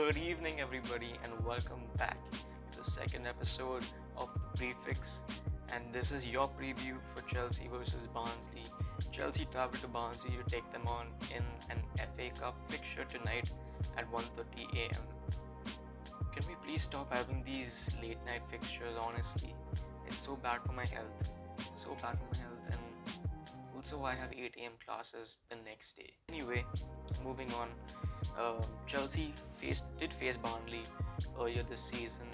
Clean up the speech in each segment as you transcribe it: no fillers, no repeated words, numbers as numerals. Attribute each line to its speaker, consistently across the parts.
Speaker 1: Good evening, everybody, and welcome back to the second episode of the Prefix. And this is your preview for Chelsea versus Barnsley. Chelsea travel to Barnsley to take them on in an FA Cup fixture tonight at 1:30 a.m. Can we please stop having these late night fixtures? Honestly, it's so bad for my health. It's so bad for my health, and also I have 8 a.m. classes the next day. Anyway, moving on. Chelsea did face Burnley earlier this season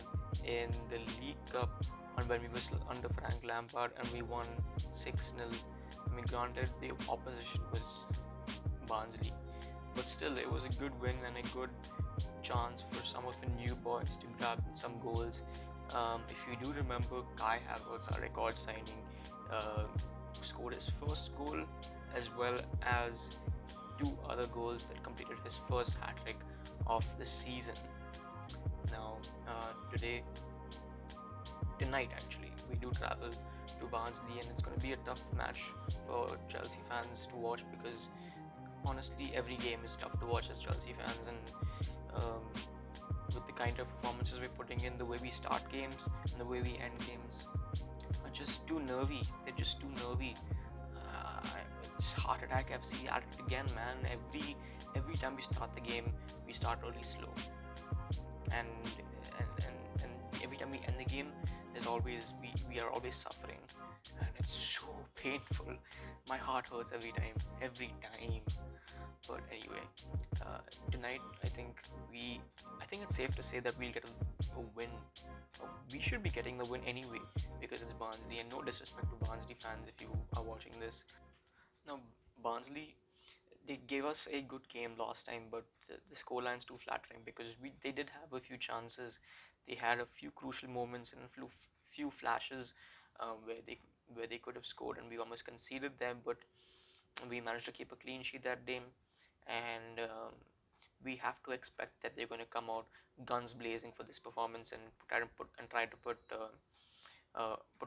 Speaker 1: in the League Cup, and when we were still under Frank Lampard, and we won 6-0. I mean, granted the opposition was Barnsley, but still it was a good win and a good chance for some of the new boys to grab some goals. If you do remember, Kai Havertz, our record signing, uh, scored his first goal as well as two other goals that completed his first hat-trick of the season. Now, tonight actually, we do travel to Barnsley, and it's going to be a tough match for Chelsea fans to watch because honestly, every game is tough to watch as Chelsea fans, and um, with the kind of performances we're putting in, the way we start games and the way we end games are just too nervy. They're just too nervy. It's Heart Attack FC at it again, man. Every time we start the game, we start really slow, and and every time we end the game, there's always we are always suffering, and it's so painful. My heart hurts every time, But anyway, tonight I think it's safe to say that we'll get a win. We should be getting the win anyway because it's Barnsley, and no disrespect to Barnsley fans if you are watching this. Now, Barnsley, they gave us a good game last time, but the scoreline's too flattering because they did have a few chances. They had a few crucial moments and a few flashes where they could have scored, and we almost conceded them, but we managed to keep a clean sheet that day, and we have to expect that they're going to come out guns blazing for this performance and try to put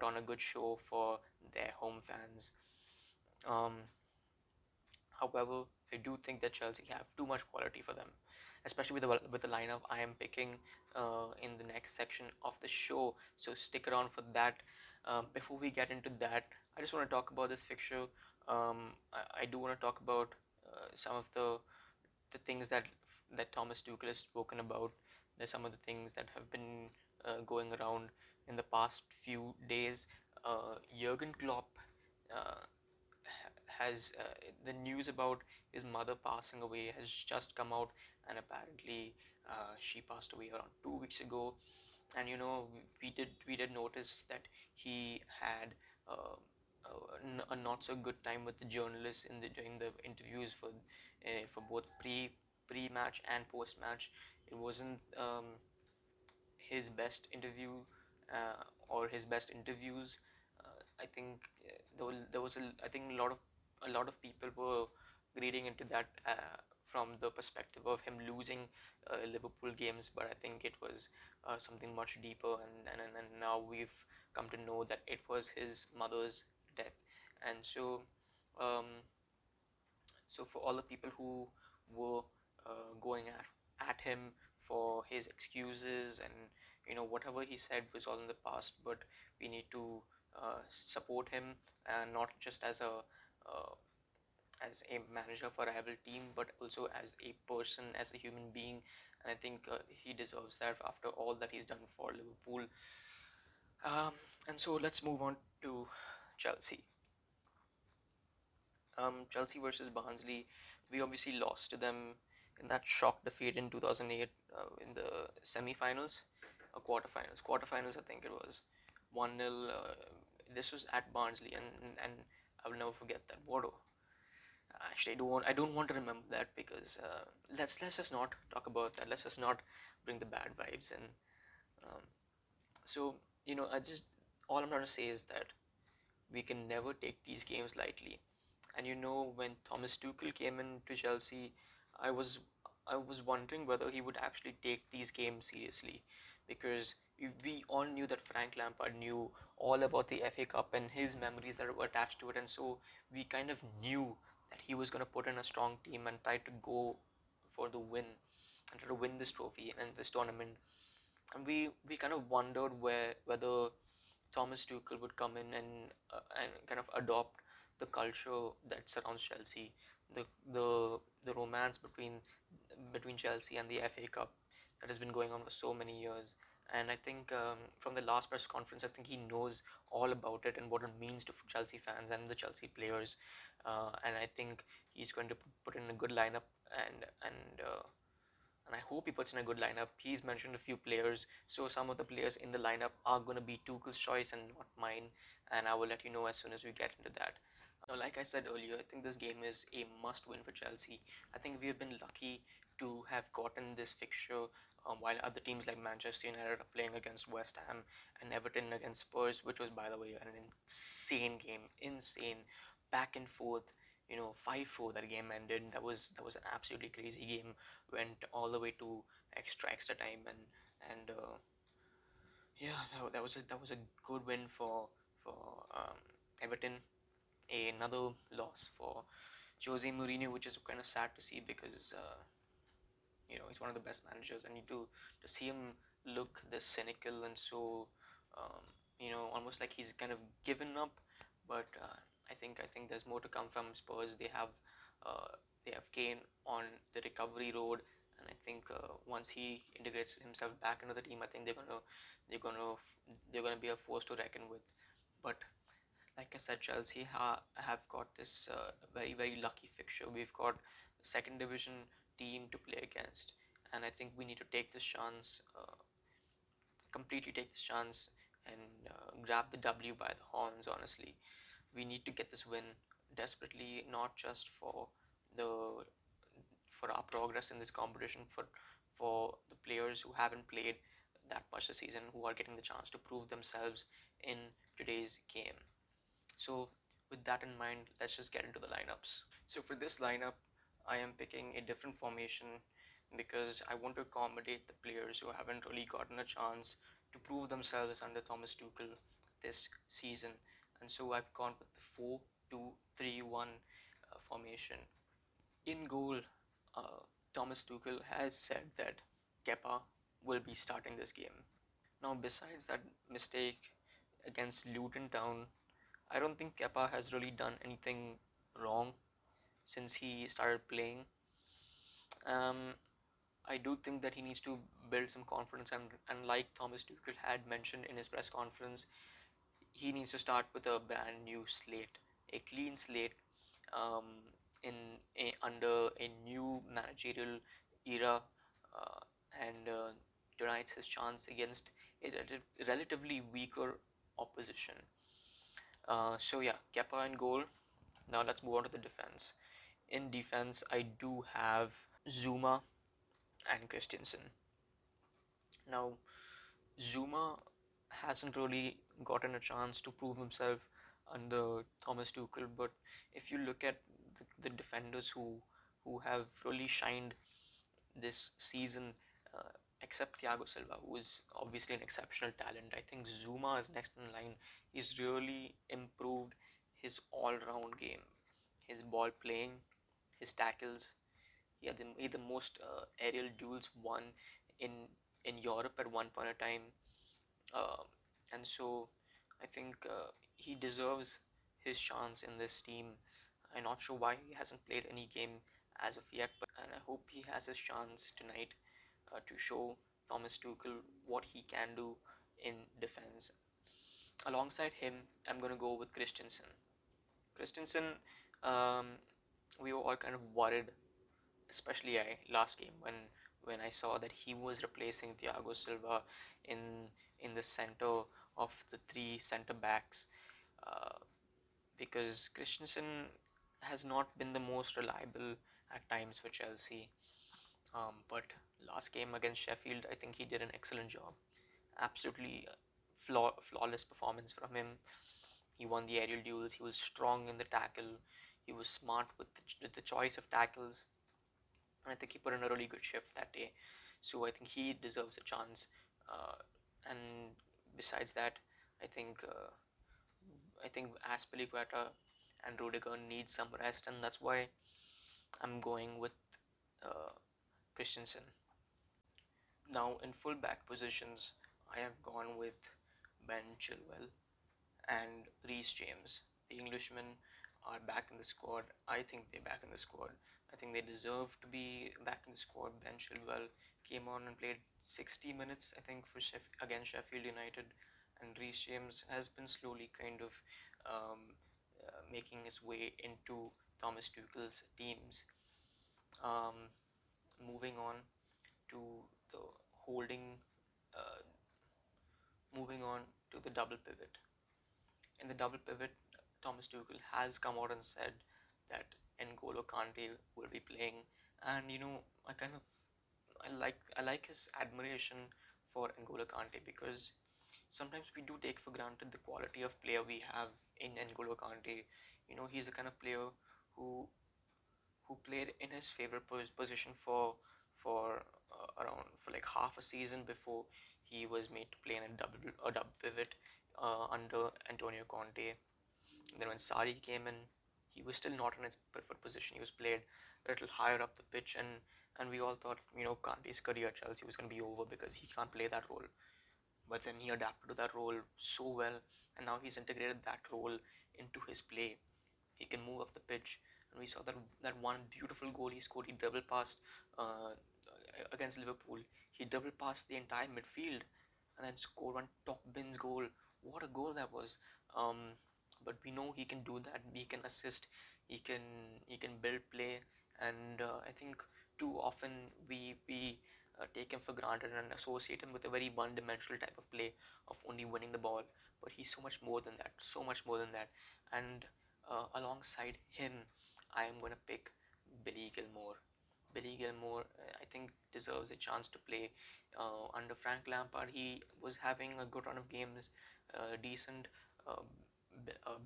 Speaker 1: on a good show for their home fans. Um, However, I do think that Chelsea have too much quality for them, especially with the lineup I am picking in the next section of the show. So stick around for that. Before we get into that, I just want to talk about this fixture. I do want to talk about some of the things that Thomas Tuchel has spoken about. There's some of the things that have been going around in the past few days. Jurgen Klopp uh, has the news about his mother passing away has just come out, and apparently she passed away around 2 weeks ago. And we did notice that he had a not so good time with the journalists during the interviews for both pre-match and post-match. It wasn't his best interview or his best interviews. I think there was I think a lot of people were reading into that from the perspective of him losing Liverpool games, but I think it was something much deeper, and now we've come to know that it was his mother's death. And um, so for all the people who were going at him for his excuses, and whatever he said was all in the past, but we need to support him, and not just as a manager for a rival team, but also as a person, as a human being. And I think he deserves that after all that he's done for Liverpool. And so let's move on to Chelsea. Chelsea versus Barnsley. We obviously lost to them in that shock defeat in 2008 in the semi-finals or quarterfinals. I think it was 1-0. This was at Barnsley, and I will never forget that. Bodo. Actually, I don't want to remember that because let's just not talk about that. Let's just not bring the bad vibes in. Um, so I just all I'm trying to say is that we can never take these games lightly. And when Thomas Tuchel came into Chelsea, I was I was wondering whether he would actually take these games seriously, because we all knew that Frank Lampard knew all about the FA Cup and his memories that were attached to it, and so we kind of knew that he was going to put in a strong team and try to go for the win. and try to win this trophy and this tournament. And we kind of wondered whether Thomas Tuchel would come in and kind of adopt the culture that surrounds Chelsea, the the the romance between Chelsea and the FA Cup that has been going on for so many years. And I think from the last press conference, I think he knows all about it and what it means to Chelsea fans and the Chelsea players. And I think he's going to put in a good lineup, and I hope he puts in a good lineup. He's mentioned a few players, so some of the players in the lineup are going to be Tuchel's choice and not mine, and I will let you know as soon as we get into that. Now, like I said earlier, I think this game is a must win for Chelsea. I think we have been lucky to have gotten this fixture while other teams like Manchester United are playing against West Ham and Everton against Spurs, which was, by the way, an insane game. Insane. Back and forth. 5-4 that game ended. That was an absolutely crazy game. Went all the way to extra time, and yeah, that was a good win for Everton. Another loss for Jose Mourinho, which is kind of sad to see because he's one of the best managers, and to see him look this cynical and so almost like he's kind of given up. But I think there's more to come from Spurs. They have Kane on the recovery road, and I think once he integrates himself back into the team, I think they're gonna be a force to reckon with. But like I said, Chelsea have got this very, very lucky fixture. We've got the second division team to play against, and I think we need to take this chance, completely take this chance, and grab the W by the horns. Honestly, we need to get this win desperately, not just the for our progress in this competition, for the players who haven't played that much this season, who are getting the chance to prove themselves in today's game. So with that in mind, let's just get into the lineups. So for this lineup, I am picking a different formation because I want to accommodate the players who haven't really gotten a chance to prove themselves under Thomas Tuchel this season. And so I've gone with the 4-2-3-1 formation. In goal, Thomas Tuchel has said that Kepa will be starting this game. Now, besides that mistake against Luton Town, I don't think Kepa has really done anything wrong since he started playing. Um, I do think that he needs to build some confidence, and like Thomas Tuchel had mentioned in his press conference, he needs to start with a brand new slate, a clean slate, um, under a new managerial era, uh, and tonight's his chance against a relatively weaker opposition. So yeah, Kepa in goal. Now let's move on to the defense. In defense, I do have Zuma and Christensen. Now, Zuma hasn't really gotten a chance to prove himself under Thomas Tuchel, but if you look at the defenders who have really shined this season, uh, except Thiago Silva, who is obviously an exceptional talent, I think Zuma is next in line. He's really improved his all-round game, his ball playing, his tackles. He had the most aerial duels won in in Europe at one point in time, uh, and so I think he deserves his chance in this team. I'm not sure why he hasn't played any game as of yet, and I hope he has his chance tonight to show Thomas Tuchel what he can do in defense. Alongside him, I'm going to go with Christensen. Christensen, um, we were all kind of worried, especially I last game when I saw that he was replacing Thiago Silva in in the center of the three center backs, uh, because Christensen has not been the most reliable at times for Chelsea. But last game against Sheffield, I think he did an excellent job. Absolutely flawless performance from him. He won the aerial duels. He was strong in the tackle. He was smart with the choice of tackles. And I think he put in a really good shift that day. So I think he deserves a chance. And besides that, I think uh, I think Aspilicueta and Rudiger need some rest, and that's why I'm going with uh, Christensen. Now, in full back positions, I have gone with Ben Chilwell and Reece James. The Englishmen are back in the squad. I think they're back in the squad. I think they deserve to be back in the squad. Ben Chilwell came on and played 60 minutes, I think, for against Sheffield United, and Reece James has been slowly kind of making his way into Thomas Tuchel's teams. Um, moving on to the holding, uh, moving on to the double pivot. In the double pivot, Thomas Tuchel has come out and said that N'Golo Kante will be playing, and I like his admiration for N'Golo Kante, because sometimes we do take for granted the quality of player we have in N'Golo Kante. He's the kind of player who who played in his favorite position for like half a season before he was made to play in a double pivot under Antonio Conte. Then when Sarri came in, he was still not in his preferred position. He was played a little higher up the pitch, and we all thought, Kante's career at Chelsea was going to be over because he can't play that role. But then he adapted to that role so well, and now he's integrated that role into his play. He can move up the pitch, and we saw that one beautiful goal he scored. He double passed uh, against Liverpool. He double passed the entire midfield, and then scored one top bins goal. What a goal that was! But we know he can do that. He can assist. He can build play, and I think too often we take him for granted and associate him with a very one-dimensional type of play of only winning the ball. But he's so much more than that. So much more than that. And alongside him, I am going to pick Billy Gilmore. Billy Gilmore, I think, deserves a chance to play. Under Frank Lampard, he was having a good run of games, decent uh,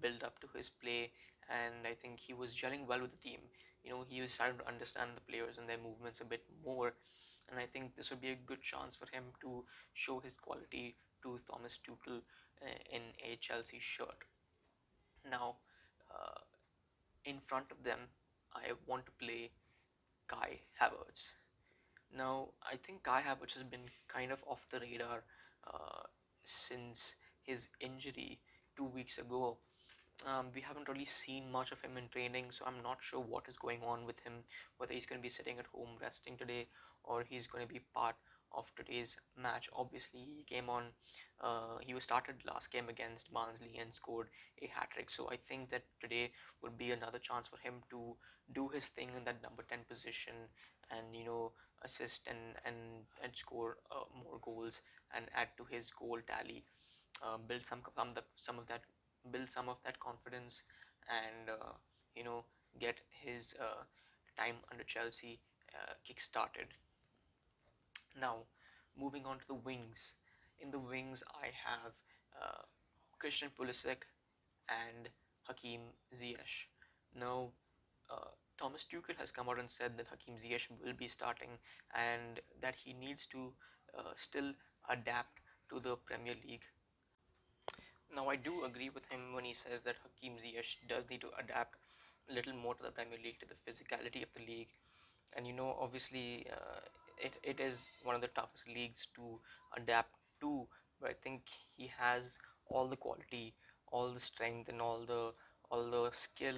Speaker 1: build up to his play, and I think he was gelling well with the team. He was starting to understand the players and their movements a bit more, and I think this would be a good chance for him to show his quality to Thomas Tuchel in a Chelsea shirt. Now, uh, in front of them, I want to play Kai Havertz. Now, I think Kai Havertz has been kind of off the radar uh, since his injury 2 weeks ago. We haven't really seen much of him in training, so I'm not sure what is going on with him, whether he's going to be sitting at home resting today or he's going to be part of today's match. Obviously, he came on, he was started last game against Barnsley and scored a hat trick. So I think that today would be another chance for him to do his thing in that number 10 position and, assist and score more goals and add to his goal tally, build some of that confidence, and get his time under Chelsea kick started. Now, moving on to the wings. In the wings, I have uh, Christian Pulisic and Hakim Ziyech. Now, Thomas Tuchel has come out and said that Hakim Ziyech will be starting and that he needs to still adapt to the Premier League. Now, I do agree with him when he says that Hakim Ziyech does need to adapt a little more to the Premier League, to the physicality of the league. And obviously, it is one of the toughest leagues to adapt to, but I think he has all the quality, all the strength, and all the skill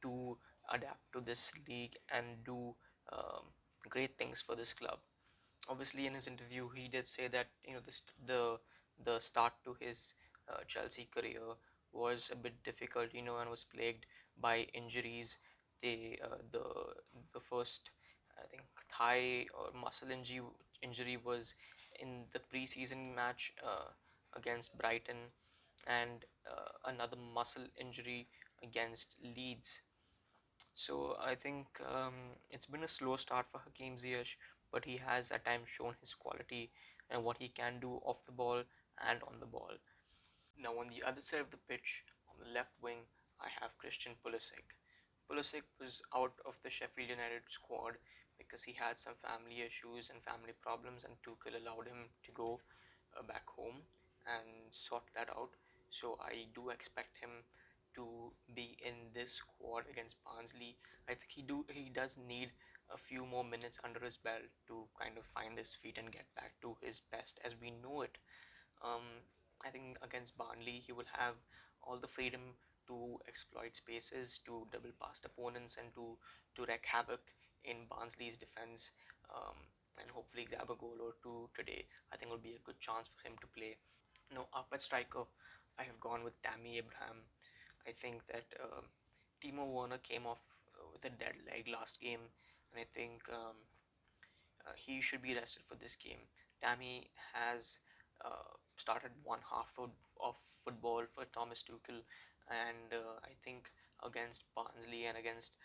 Speaker 1: to adapt to this league and do um, great things for this club. Obviously, in his interview, he did say that the start to his Chelsea career was a bit difficult, and was plagued by injuries. The first, I think, thigh or muscle injury was in the preseason match against Brighton, and another muscle injury against Leeds. So I think it's been a slow start for Hakim Ziyech, but he has at times shown his quality and what he can do off the ball and on the ball. Now, on the other side of the pitch, on the left wing, I have Christian Pulisic. Pulisic was out of the Sheffield United squad because he had some family issues and family problems, and Tuchel allowed him to go back home and sort that out. So I do expect him to be in this squad against Barnsley. I think he does need a few more minutes under his belt to kind of find his feet and get back to his best as we know it. I think against Barnsley, he will have all the freedom to exploit spaces, to double past opponents, and to wreak havoc in Barnsley's defense, and hopefully grab a goal or two today. I think will be a good chance for him to play. Now, up at striker, I have gone with Tammy Abraham. I think that Timo Werner came off with a dead leg last game, and I think he should be rested for this game. Tammy has started one half of football for Thomas Tuchel, and I think against Barnsley and against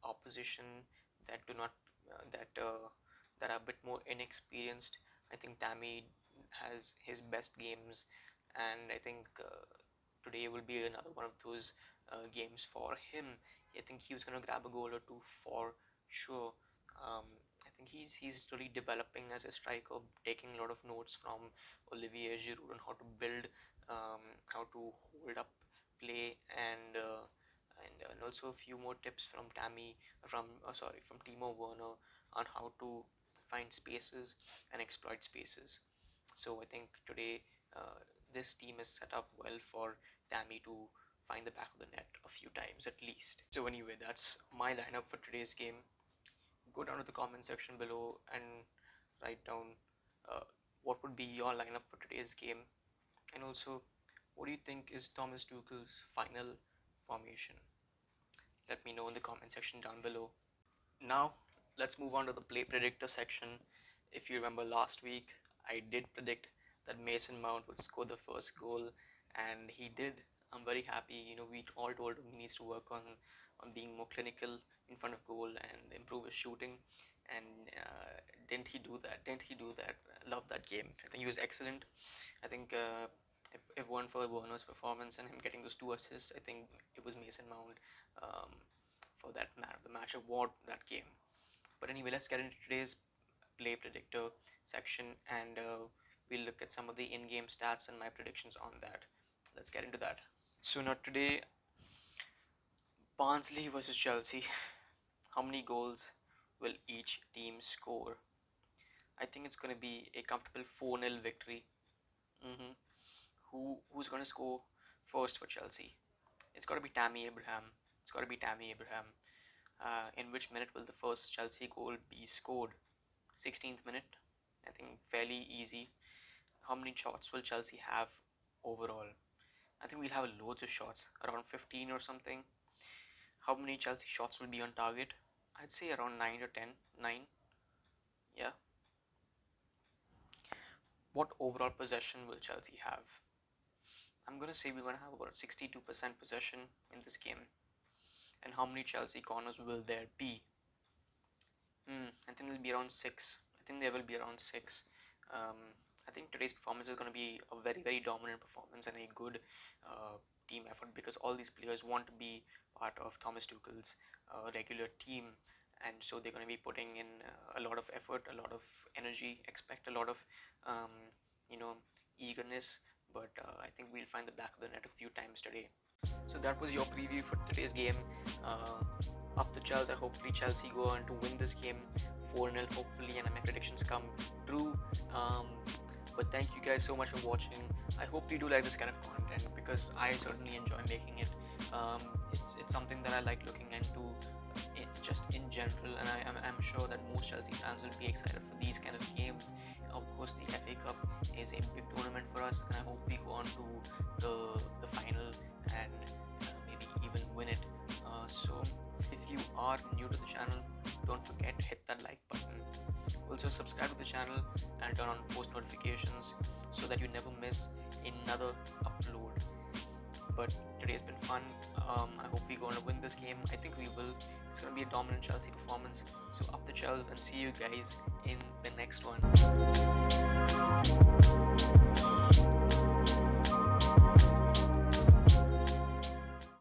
Speaker 1: opposition that do not that are a bit more inexperienced, I think Tammy has his best games, and I think today will be another one of those games for him. I think he was gonna grab a goal or two for sure. Um, I think he's really developing as a striker, taking a lot of notes from Olivier Giroud on how to build, how to hold up play, and also a few more tips from from Timo Werner on how to find spaces and exploit spaces. So I think today this team is set up well for Tammy to find the back of the net a few times at least. So anyway, that's my lineup for today's game. Go down to the comment section below and write down what would be your lineup for today's game, and also what do you think is Thomas Tuchel's final formation. Let me know in the comment section down below. Now let's move on to the play predictor section. If you remember last week, I did predict that Mason Mount would score the first goal, and he did. I'm very happy. We all told him he needs to work on being more clinical in front of goal and improve his shooting. And didn't he do that? I love that game. I think he was excellent. I think if it weren't for Werner's performance and him getting those 2 assists, I think it was Mason Mount for that the match award that game. But anyway, let's get into today's play predictor section, and we'll look at some of the in-game stats and my predictions on that. Let's get into that. So now today, Barnsley versus Chelsea. How many goals will each team score? I think it's going to be a comfortable 4-0 victory. Who's going to score first for Chelsea? It's got to be Tammy Abraham. In which minute will the first Chelsea goal be scored? 16th minute. I think fairly easy. How many shots will Chelsea have overall? I think we'll have loads of shots, around 15 or something. How many Chelsea shots will be on target? I'd say around 9 or 10. 9. Yeah. What overall possession will Chelsea have? I'm going to say we're going to have about 62% possession in this game. And how many Chelsea corners will there be? I think there'll be around 6. I think today's performance is going to be a very, very dominant performance and a good team effort, because all these players want to be part of Thomas Tuchel's regular team, and so they're going to be putting in a lot of effort, a lot of energy, expect a lot of eagerness, but I think we'll find the back of the net a few times today. So that was your preview for today's game. Up the CHELS. Hopefully Chelsea go on to win this game 4-0 hopefully, and my predictions come true. But thank you guys so much for watching. I hope you do like this kind of content, because I certainly enjoy making it. It's something that I like looking into just in general, and I'm sure that most Chelsea fans will be excited for these kind of games. Of course, the FA Cup is a big tournament for us, and I hope we go on to the final and maybe even win it. So if you are new to the channel, don't forget to hit that like button. Also subscribe to the channel and turn on post notifications so that you never miss another upload. But today's been fun. I hope we're going to win this game. I think we will. It's going to be a dominant Chelsea performance. So up the CHELS, and see you guys in the next one.